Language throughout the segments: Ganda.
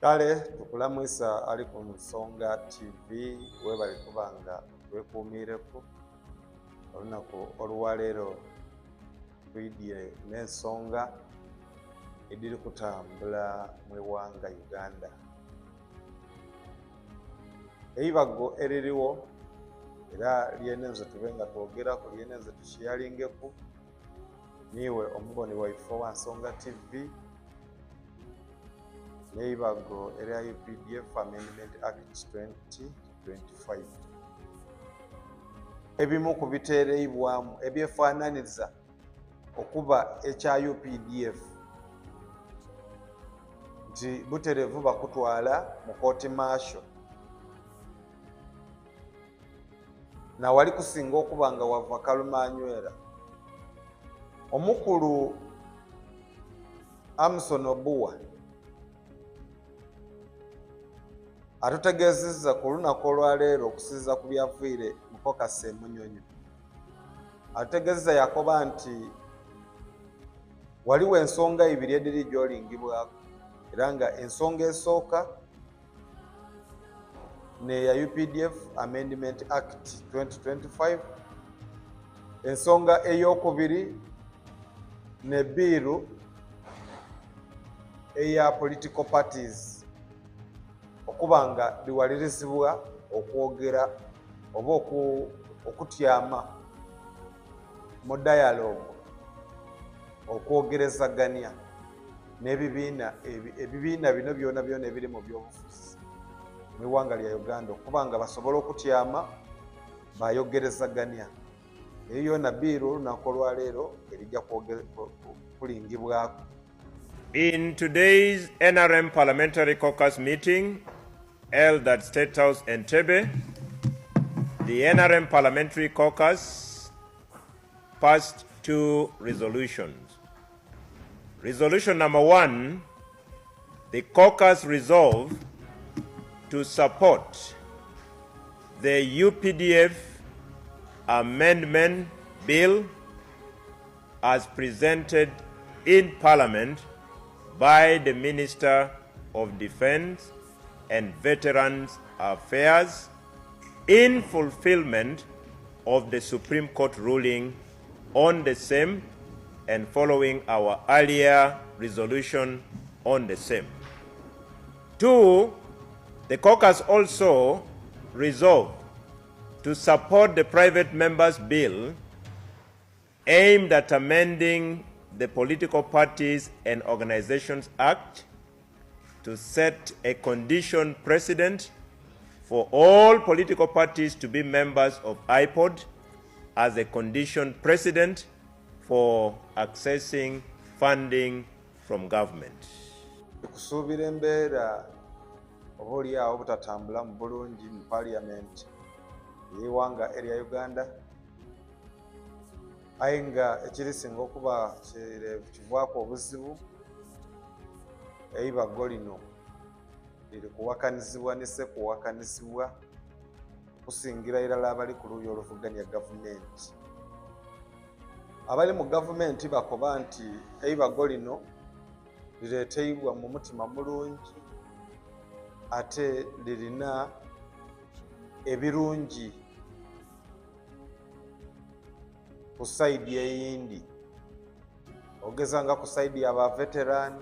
Kale tukulamwisa ali ku Nsonga TV webali kubanga twekuumireku olunaku olwaleero twidye n'ensonga ediri kutambula mu eggwanga Uganda. Eibago eririwo era lyenenze tube nga twogeraku, lyenenze tushiyalingeku, niwe omuboni waife wa Nsonga TV. Neibago erya UPDF Amendment Act 2025. Ebimu ku biteereibwamu ebyefaananiza okuba ekya UPDF nti buterevu bakutwala mu kooti maasho, na wali kusinga okuba nga wava kalumanywera. Omukulu Amson Obuwa atutegeezezza ku lunaku olwaleero okusinziira ku byaviire mu Kokasi e Munyonyo. Atutegeezezza yakoba nti waliwo ensonga ibiri ediri gy'olingibwako, era nga ensonga esooka neya UPDF Amendment Act 2025, ensonga eyokubiri ne biiru eya political parties okuba nga liwalirizibwa okwogera oba okutyama mu dialogue, okwogerezaganya n'ebibiina bino byona byona ebiri mu byobufuzi mu iwanga lya Uganda okuba nga basobola okutyama bayogerezaganya. Eyo yona biiru olunaku olwaleero erijja kulingibwako. In today's NRM Parliamentary Caucus meeting held at State House Entebbe, the NRM Parliamentary Caucus passed two resolutions. Resolution number 1, the caucus resolved to support the UPDF Amendment Bill as presented in Parliament by the Minister of Defense and Veterans Affairs in fulfillment of the Supreme Court ruling on the same and following our earlier resolution on the same. 2, the caucus also resolved to support the private members' bill aimed at amending the Political Parties and Organizations Act to set a condition precedent for all political parties to be members of IPOD as a condition precedent for accessing funding from government. Kusuubira embeera oba oliawo butatambula mu bulungi mu parliament y'eiwanga erya Uganda, aye nga ekirisinga okuba kivaako obuzibu, eibago lino liri kuwakanizibwa ne sekuwakanizibwa okusingira irala abali ku luuyi oluvuganya gavumenti. Abali mu gavumenti bakoba nti eibago lino lireeteibwa mu mutima mulungi ate lirina ebirungi ku saidi eyindi, ogeza nga ku saidi y'aba veteran,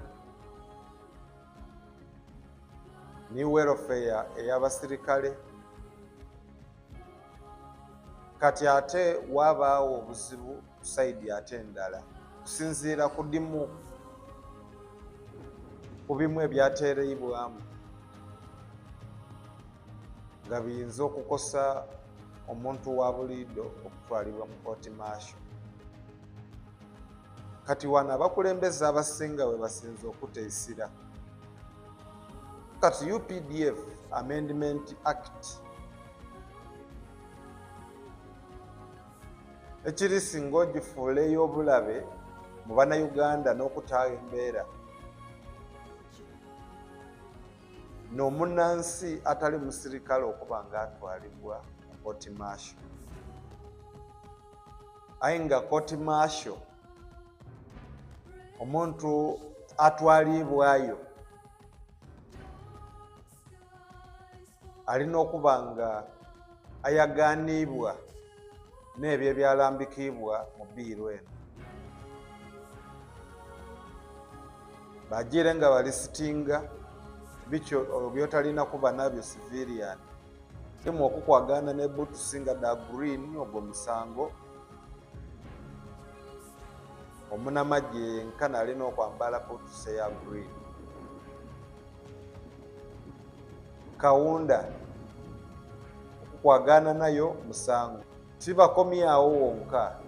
ni welfare ey'abasirikale. Kati ate wabaawo obuzibu ku saidi ate endala kusinziira ku dimu ku bimu ebyateereibwamu nga biyinza okukosa omuntu wa buliido okutwalibwa mu kooti maasho. Kati wano abakulembeze abasinga we basinza okuteesira. Kati UPDF Amendment Act ekiri singa ogifuula ey'obulabe mu bannayuganda n'okutaawa embeera, n'omunnansi atali musirikale okuba nga atwalibwa mu kooti maasho. Aye nga kooti maasho omuntu atwalibwayo alina okuba nga ayagaanibwa n'ebyo ebyalambikibwa mu biiro eno. Bajire nga balisitinga bityo byotalina kuba nabyo civilian. Kimu okukwagana ne boots nga da green ogwo musango. Omunamagye nkana alina okwambala boots ya green. Kawunda okukwagana nayo musango. Tibakomyawo wonka,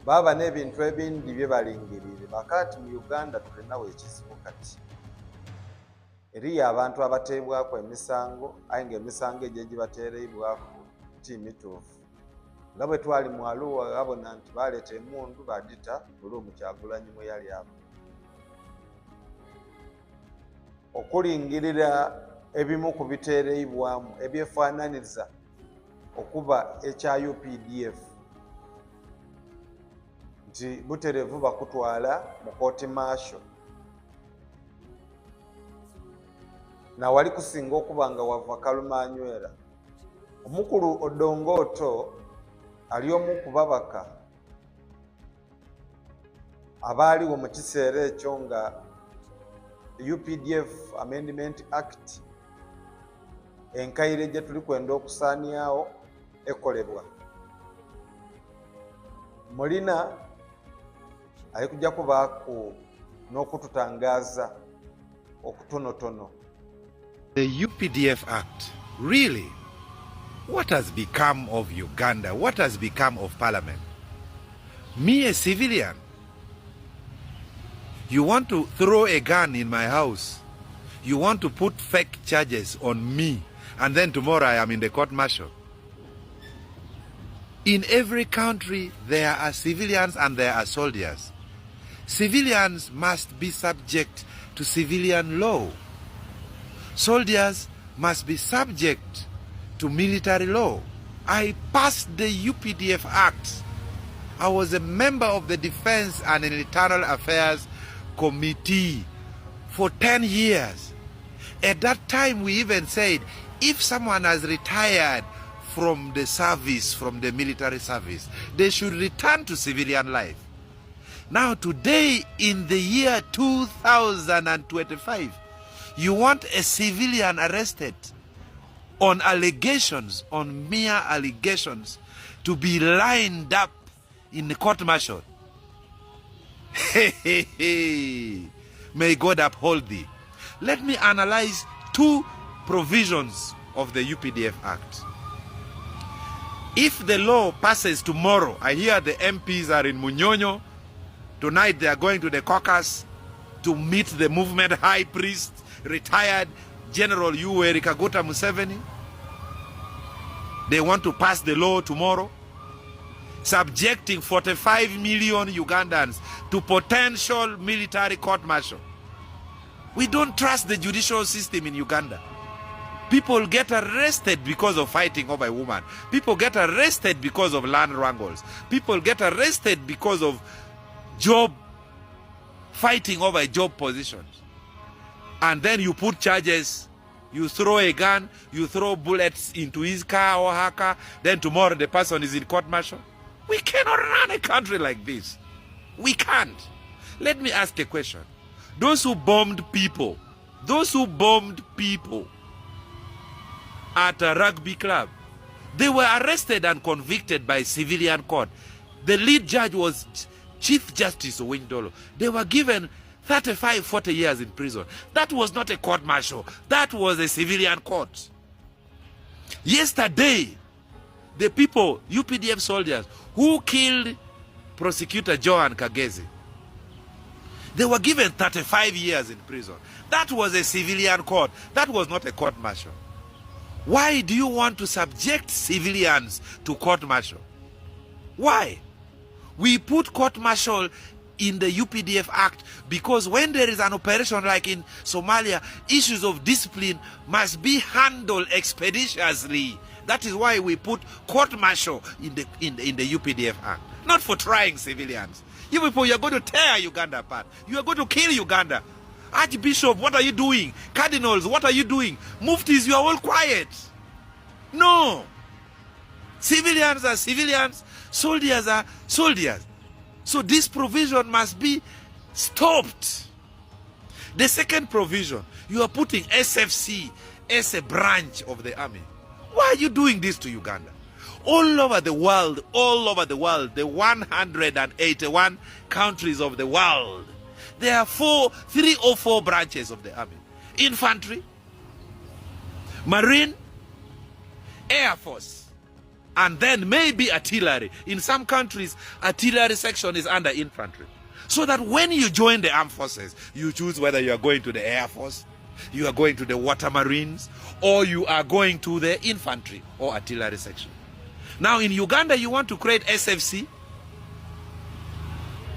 baba n'ebintu ebindi bye balingirire. Bakati mu Uganda tulinawo ekizibu kati. Eriyo abantu abateebwako emisango aye ng'emisango egyo egibateereibwako ti mituufu. Nga bwe twali mu Arua babona nti baleeta emundu badita Buluumu Kyagulanyi mwe yali awo. Okulingirira ebimu ku biteereibwamu ebyefaananiza okuba ekya UPDF nti buterevu bakutwala mu kooti maasho. Na wali kusinga okuba nga wava Kalumanywera. Omukulu Odongoto ali omu ku babaka abaaliwo mu kiseera ekyo nga UPDF Amendment Act enkaire gye tuli kwenda okusaanyawo ekolebwa. Mulina ali kujja kubaako n'okututangaaza okutonotono. The UPDF Act, really? What has become of Uganda? What has become of Parliament? Me, a civilian, you want to throw a gun in my house, you want to put fake charges on me, and then tomorrow I am in the court martial. In every country, there are civilians and there are soldiers. Civilians must be subject to civilian law. Soldiers must be subject to military law. I passed the UPDF Act. I was a member of the Defense and Internal Affairs Committee for 10 years. At that time, we even said, if someone has retired from the service, from the military service, they should return to civilian life. Now, today, in the year 2025, you want a civilian arrested on allegations, on mere allegations, to be lined up in the court martial. May God uphold thee. Let me analyze two provisions of the UPDF Act. If the law passes tomorrow, I hear the MPs are in Munyonyo. Tonight they are going to the caucus to meet the movement high priest, retired General Yoweri Kaguta Museveni. They want to pass the law tomorrow, subjecting 45 million Ugandans to potential military court-martial. We don't trust the judicial system in Uganda. People get arrested because of fighting over a woman. People get arrested because of land wrangles. People get arrested because of fighting over job positions. And then you put charges, you throw a gun, you throw bullets into his car or her car, then tomorrow the person is in court-martial. We cannot run a country like this. We can't. Let me ask a question. Those who bombed people at a rugby club, they were arrested and convicted by civilian court. The lead judge was Chief Justice Owindolo. They were given 35, 40 years in prison. That was not a court-martial. That was a civilian court. Yesterday, the people, UPDF soldiers, who killed prosecutor Joan Kagezi, they were given 35 years in prison. That was a civilian court. That was not a court-martial. Why do you want to subject civilians to court-martial? Why? We put court-martial in the UPDF Act because when there is an operation like in Somalia, issues of discipline must be handled expeditiously. That is why we put court-martial in the UPDF Act. Not for trying civilians. You people, you are going to tear Uganda apart. You are going to kill Uganda. Archbishop, what are you doing? Cardinals, what are you doing? Muftis, you are all quiet. No. Civilians are civilians. Soldiers are soldiers. So this provision must be stopped. The second provision, you are putting SFC as a branch of the army. Why are you doing this to Uganda? All over the world, the 181 countries of the world, there are 3 or 4 branches of the army. Infantry, Marine, Air Force, and then maybe artillery. In some countries, artillery section is under infantry. So that when you join the armed forces, you choose whether you are going to the Air Force, you are going to the Water Marines, or you are going to the infantry or artillery section. Now in Uganda, you want to create SFC,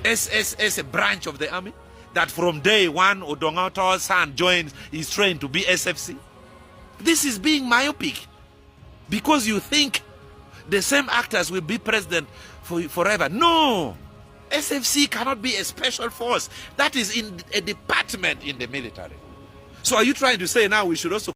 as a branch of the army, that from day one, Odongatawa's son is trained to be SFC. This is being myopic, because you think the same actors will be president forever. No! SFC cannot be a special force. That is in a department in the military. So are you trying to say now we should also